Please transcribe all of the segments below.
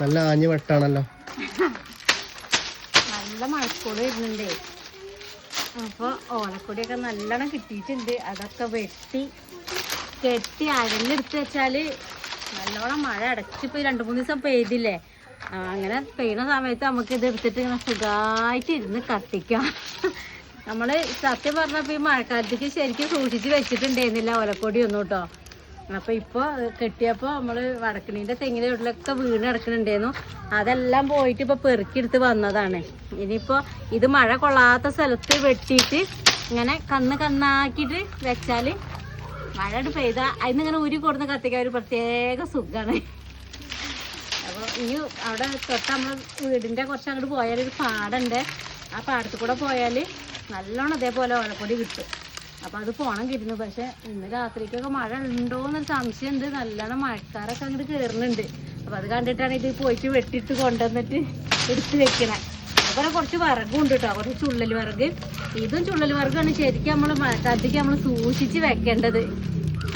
നല്ല ആഞ്ഞു വെട്ടാണല്ലോ. നല്ല മഴക്കൂടെ വരുന്നുണ്ടേ. അപ്പൊ ഓലക്കൊടിയൊക്കെ നല്ലോണം കിട്ടിയിട്ടുണ്ട്. അതൊക്കെ വെട്ടി കെട്ടി അരലെടുത്ത് വെച്ചാല് നല്ലോണം മഴ അടച്ചിപ്പോ 2-3 ദിവസം പെയ്തില്ലേ. അങ്ങനെ പെയ്യുന്ന സമയത്ത് നമുക്ക് ഇത് എടുത്തിട്ട് ഇങ്ങനെ സുഖമായിട്ട് ഇരുന്ന് കത്തിക്കാം. നമ്മള് സത്യം പറഞ്ഞപ്പോ ഈ മഴക്കാലത്തേക്ക് ശരിക്കും സൂക്ഷിച്ച് വെച്ചിട്ടുണ്ടായിരുന്നില്ല ഓലക്കൊടി ഒന്നും കേട്ടോ. അപ്പൊ ഇപ്പൊ കെട്ടിയപ്പോ നമ്മള് വടക്കണീന്റെ തെങ്ങിന്റെ വീട്ടിലൊക്കെ വീണ് കിടക്കുന്നുണ്ടായിരുന്നു. അതെല്ലാം പോയിട്ട് ഇപ്പൊ പെറുക്കിയെടുത്ത് വന്നതാണ്. ഇനിയിപ്പോ ഇത് മഴ കൊള്ളാത്ത സ്ഥലത്ത് വെട്ടിയിട്ട് ഇങ്ങനെ കണ്ണാക്കിയിട്ട് വെച്ചാല് മഴ പെയ്ത അതിന് ഇങ്ങനെ ഉരി കൊടുന്ന് കത്തിക്കാൻ ഒരു പ്രത്യേക സുഖമാണ്. അപ്പോൾ ഇനി അവിടെ തൊട്ട് നമ്മൾ വീടിൻ്റെ കുറച്ച് അങ്ങോട്ട് പോയാൽ ഒരു പാടുണ്ട്. ആ പാടത്ത് കൂടെ പോയാൽ നല്ലോണം ഇതേപോലെ ഓലക്കൊടി കിട്ടും. അപ്പോൾ അത് പോണം കിട്ടുന്നു. പക്ഷേ ഇന്ന് രാത്രിക്കൊക്കെ മഴ ഉണ്ടോ എന്നൊരു സംശയമുണ്ട്. നല്ലോണം മഴക്കാരൊക്കെ അങ്ങോട്ട് കയറുന്നുണ്ട്. അപ്പോൾ അത് കണ്ടിട്ടാണ് ഇത് പോയിട്ട് വെട്ടിയിട്ട് കൊണ്ടുവന്നിട്ട് എടുത്ത് വെക്കണേ. അതുപോലെ കുറച്ച് വിറകുണ്ട് കേട്ടോ, കുറച്ച് ചുള്ളൽ വിറക്. ഇതും ചുള്ളൽ വിറകാണ് ശരിക്കും നമ്മൾ മഴക്കാലത്തേക്ക് നമ്മൾ സൂക്ഷിച്ച് വെക്കേണ്ടത്.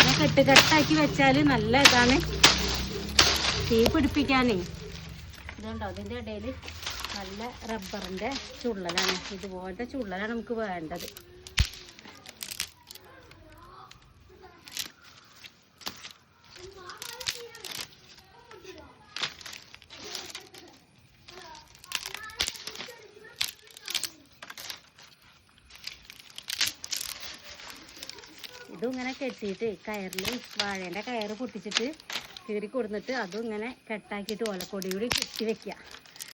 അങ്ങനെ കെട്ടാക്കി വെച്ചാൽ നല്ല ഇതാണ് തീ പിടിപ്പിക്കാനേ. ഇതുണ്ടോ അതിൻ്റെ ഇടയിൽ നല്ല റബ്ബറിൻ്റെ ചുള്ളലാണ്. ഇതുപോലത്തെ ചുള്ളലാണ് നമുക്ക് വേണ്ടത്. ഇതും ഇങ്ങനെ കെട്ടിയിട്ട് കയറിൽ വാഴേൻ്റെ കയറ് പൊട്ടിച്ചിട്ട് കീറി കൊടുത്തിട്ട് അതും ഇങ്ങനെ കെട്ടാക്കിയിട്ട് ഓലക്കൊടി കൂടി കെട്ടി വെക്കുക.